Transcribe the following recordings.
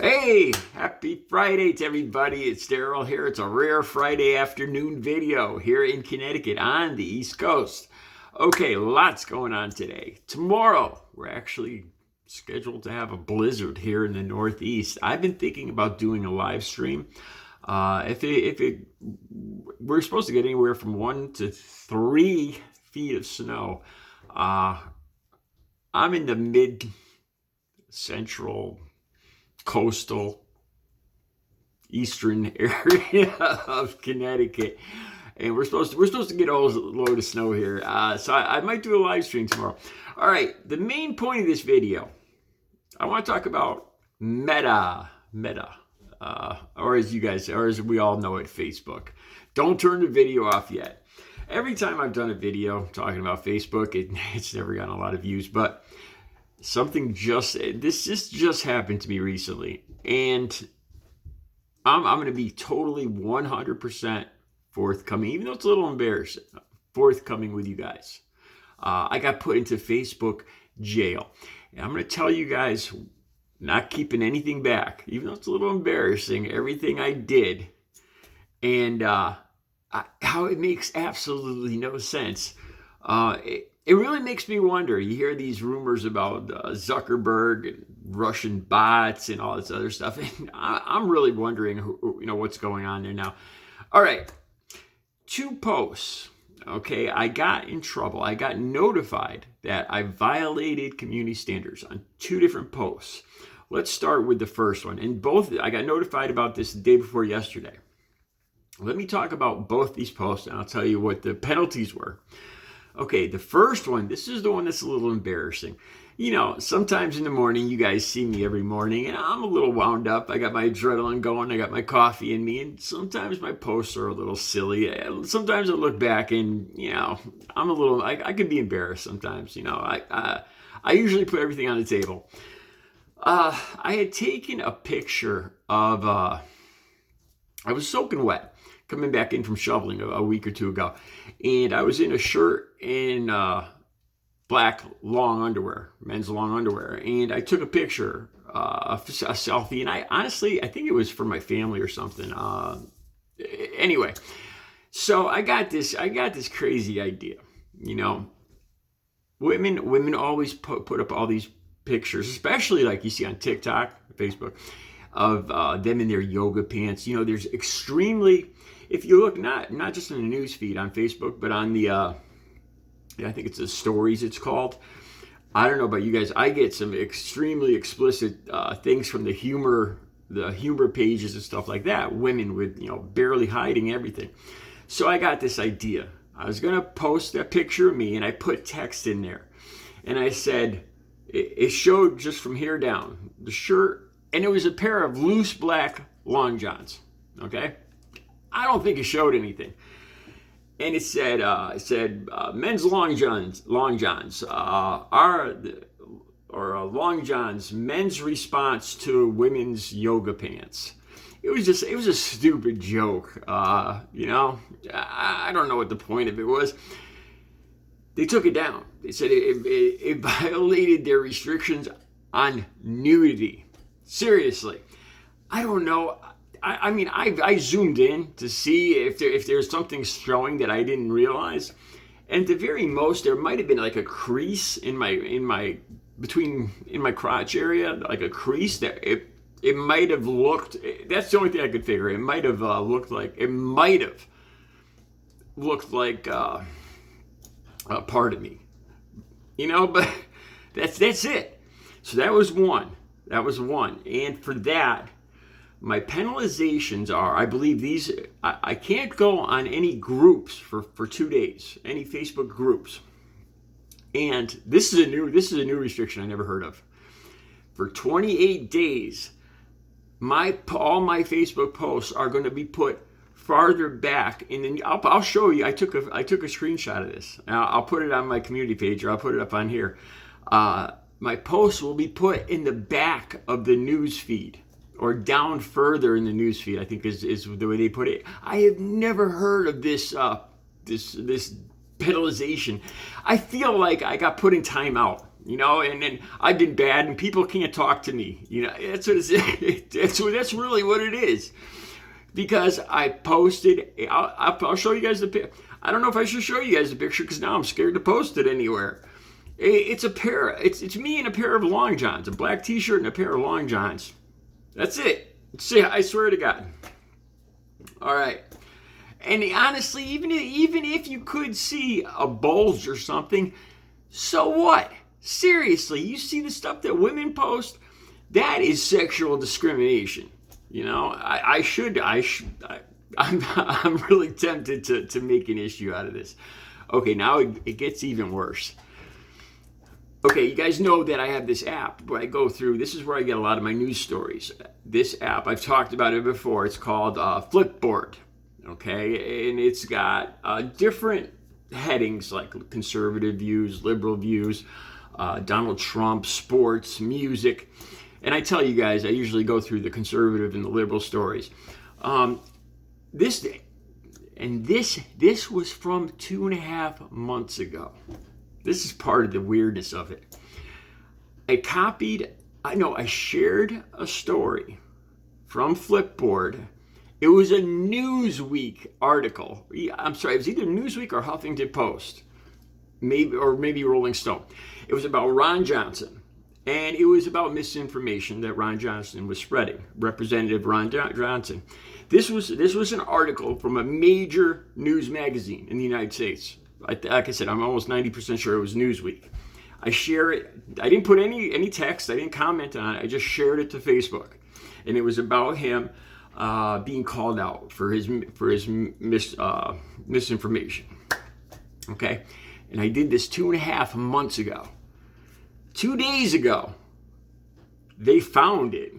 Hey, happy Friday to everybody. It's Daryl here. It's a rare Friday afternoon video here in Connecticut on the East Coast. Okay, lots going on today. Tomorrow, we're actually scheduled to have a blizzard here in the Northeast. I've been thinking about doing a live stream. We're supposed to get anywhere from 1 to 3 feet of snow. I'm in the mid-central coastal eastern area of Connecticut, and we're supposed to get a load of snow here. So I might do a live stream tomorrow. All right, the main point of this video, I want to talk about Meta, or as we all know it, Facebook. Don't turn the video off yet. Every time I've done a video talking about Facebook, it's never gotten a lot of views, but this just happened to me recently, and I'm going to be totally 100% forthcoming, even though it's a little embarrassing, forthcoming with you guys. I got put into Facebook jail, and I'm going to tell you guys, not keeping anything back, even though it's a little embarrassing, everything I did, and how it makes absolutely no sense. It really makes me wonder. You hear these rumors about Zuckerberg and Russian bots and all this other stuff. And I'm really wondering what's going on there now. All right, 2 posts. Okay, I got in trouble. I got notified that I violated community standards on 2 different posts. Let's start with the first one. And I got notified about this the day before yesterday. Let me talk about both these posts, and I'll tell you what the penalties were. Okay, the first one, this is the one that's a little embarrassing. Sometimes in the morning, you guys see me every morning, and I'm a little wound up. I got my adrenaline going. I got my coffee in me, and sometimes my posts are a little silly. Sometimes I look back and, I could be embarrassed sometimes. I usually put everything on the table. I had taken a picture of, I was soaking wet, coming back in from shoveling a week or 2 ago. And I was in a shirt and black long underwear, men's long underwear. And I took a picture, a selfie. And I think it was for my family or something. Anyway, so I got this crazy idea. Women always put up all these pictures, especially like you see on TikTok, Facebook, of them in their yoga pants. There's extremely, if you look not just in the news feed on Facebook, but on the, I think it's the stories it's called. I don't know about you guys. I get some extremely explicit things from the humor pages and stuff like that. Women with, barely hiding everything. So I got this idea. I was going to post that picture of me, and I put text in there. And I said, it showed just from here down, the shirt, and it was a pair of loose black long johns. Okay? I don't think it showed anything. And it said men's long johns are long johns, men's response to women's yoga pants. It was a stupid joke. I don't know what the point of it was. They took it down. They said it violated their restrictions on nudity. Seriously. I don't know. I zoomed in to see if there's something showing that I didn't realize, and at the very most, there might have been like a crease in my crotch area, like a crease that it might have looked. That's the only thing I could figure. It might have looked like a part of me, But that's it. So that was one. And for that, my penalizations are, I believe these, I can't go on any groups for 2 days, any Facebook groups. And this is a new restriction I never heard of. For 28 days, all my Facebook posts are going to be put farther back. And then I'll show you. I took a screenshot of this. I'll put it on my community page, or I'll put it up on here. My posts will be put in the back of the news feed, or down further in the news feed, I think is the way they put it. I have never heard of this penalization. I feel like I got put in timeout, and then I've been bad and people can't talk to me. That's what it's That's really what it is. Because I posted, I'll show you guys the picture. I don't know if I should show you guys the picture because now I'm scared to post it anywhere. It's a pair. It's me in a pair of long johns, a black T-shirt and a pair of long johns. That's it. See, I swear to God. All right. And honestly, even if you could see a bulge or something, so what? Seriously, you see the stuff that women post? That is sexual discrimination. You know, I'm really tempted to make an issue out of this. Okay, now it gets even worse. Okay, you guys know that I have this app where I go through. This is where I get a lot of my news stories. This app, I've talked about it before. It's called Flipboard. Okay, and it's got different headings like conservative views, liberal views, Donald Trump, sports, music. And I tell you guys, I usually go through the conservative and the liberal stories. This was from 2.5 months ago. This is part of the weirdness of it. I shared a story from Flipboard. It was a Newsweek article. I'm sorry, it was either Newsweek or Huffington Post. Maybe Rolling Stone. It was about Ron Johnson. And it was about misinformation that Ron Johnson was spreading. Representative Ron Johnson. This was an article from a major news magazine in the United States. Like I said, I'm almost 90% sure it was Newsweek. I share it. I didn't put any text. I didn't comment on it. I just shared it to Facebook. And it was about him being called out for his misinformation. Okay? And I did this 2.5 months ago. 2 days ago, they found it.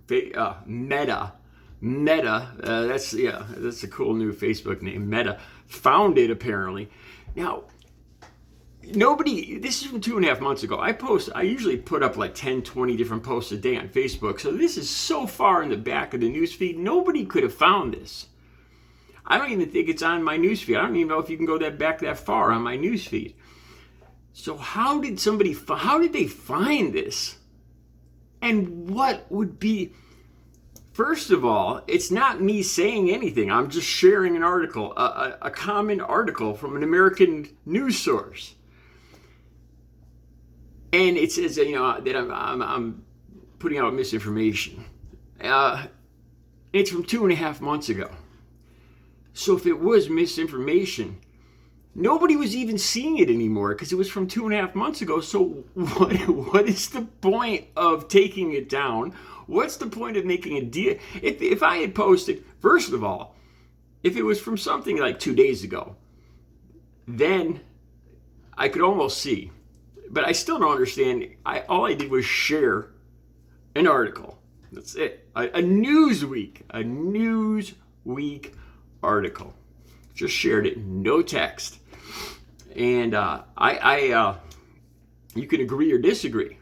Meta, that's a cool new Facebook name. Meta found it apparently. Now, this is from 2.5 months ago. I usually put up like 10, 20 different posts a day on Facebook. So this is so far in the back of the news feed. Nobody could have found this. I don't even think it's on my news feed. I don't even know if you can go that far on my news feed. So how did they find this? And what would be, first of all, it's not me saying anything. I'm just sharing an article, a common article from an American news source. And it says that, that I'm putting out misinformation. It's from 2.5 months ago. So if it was misinformation, nobody was even seeing it anymore because it was from 2.5 months ago. So what is the point of taking it down? What's the point of making a deal? If I had posted, first of all, if it was from something like 2 days ago, then I could almost see. But I still don't understand. All I did was share an article. That's it. A Newsweek article. Just shared it, no text. And you can agree or disagree.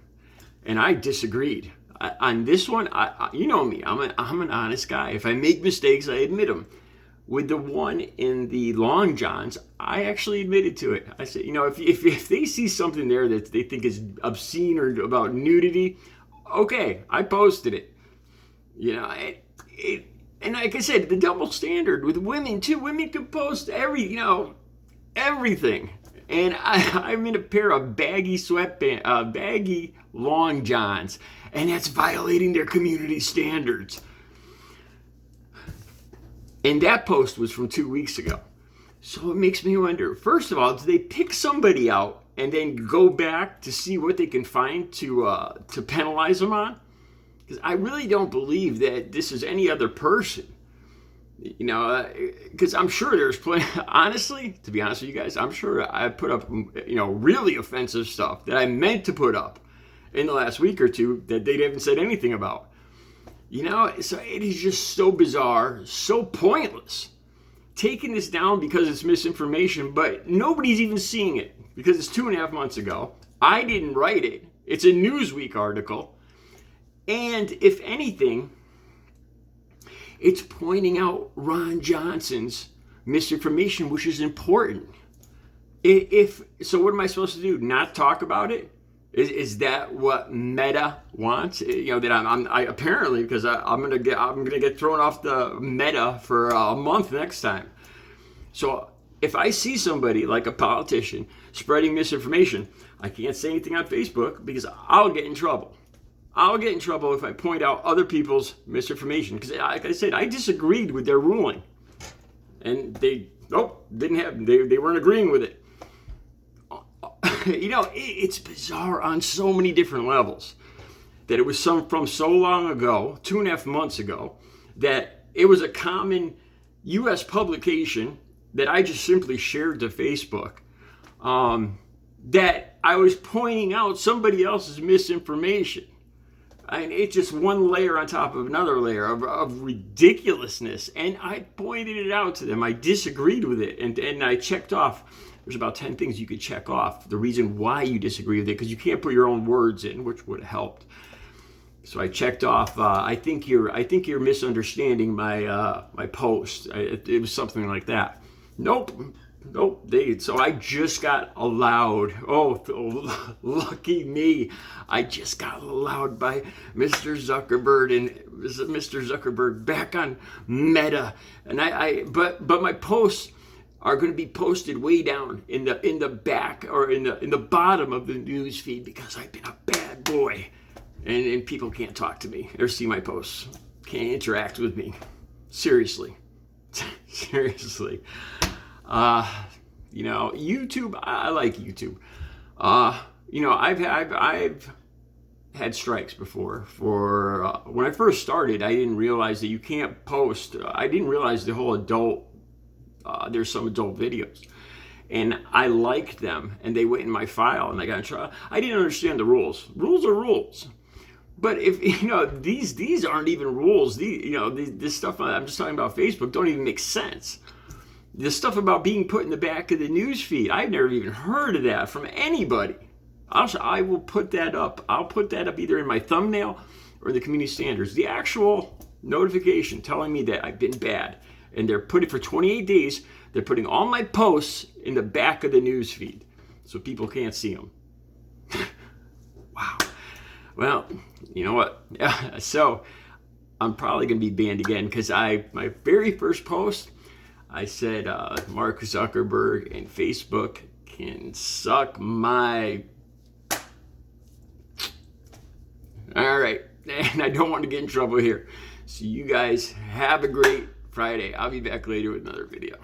And I disagreed. On this one, you know me, I'm an honest guy. If I make mistakes, I admit them. With the one in the long johns, I actually admitted to it. I said, if they see something there that they think is obscene or about nudity, okay, I posted it. And like I said, the double standard with women too. Women can post everything. And I'm in a pair of baggy baggy long johns, and that's violating their community standards. And that post was from 2 weeks ago. So it makes me wonder, first of all, do they pick somebody out and then go back to see what they can find to penalize them on? Because I really don't believe that this is any other person. Because I'm sure there's plenty, honestly, to be honest with you guys, I'm sure I put up, really offensive stuff that I meant to put up in the last week or two that they haven't said anything about. So it is just so bizarre, so pointless. Taking this down because it's misinformation, but nobody's even seeing it because it's 2.5 months ago. I didn't write it. It's a Newsweek article. And if anything, it's pointing out Ron Johnson's misinformation, which is important. So what am I supposed to do? Not talk about it? Is that what Meta wants? You know, that I apparently, because I'm gonna get thrown off the Meta for a month next time. So if I see somebody like a politician spreading misinformation, I can't say anything on Facebook because I'll get in trouble. I'll get in trouble if I point out other people's misinformation because, like I said, I disagreed with their ruling, and they weren't agreeing with it. You know, it's bizarre on so many different levels that it was from so long ago, 2.5 months ago, that it was a common U.S. publication that I just simply shared to Facebook, that I was pointing out somebody else's misinformation. I mean, it's just one layer on top of another layer of ridiculousness. And I pointed it out to them. I disagreed with it. And I checked off. There's about 10 things you could check off. The reason why you disagree with it, because you can't put your own words in, which would have helped. So I checked off. I think you're misunderstanding my post. It was something like that. Nope. So I just got allowed. Oh, lucky me! I just got allowed by Mr. Zuckerberg back on Meta, and but my posts are going to be posted way down in the back or in the bottom of the news feed because I've been a bad boy, and people can't talk to me or see my posts, can't interact with me. Seriously. You know, YouTube, I like YouTube. You know, I've had strikes before. For when I first started, I didn't realize that you can't post. I didn't realize the whole adult. There's some adult videos, and I liked them, and they went in my file, and I got in trouble. I didn't understand the rules. Rules are rules. But if you know these aren't even rules. This stuff I'm just talking about Facebook don't even make sense. The stuff about being put in the back of the news feed, I've never even heard of that from anybody. I will put that up. I'll put that up either in my thumbnail or the community standards. The actual notification telling me that I've been bad. And they're putting for 28 days, they're putting all my posts in the back of the news feed so people can't see them. Wow. Well, you know what? So I'm probably going to be banned again because my very first post, I said Mark Zuckerberg and Facebook can suck my... All right. And I don't want to get in trouble here. So you guys have a great Friday. I'll be back later with another video.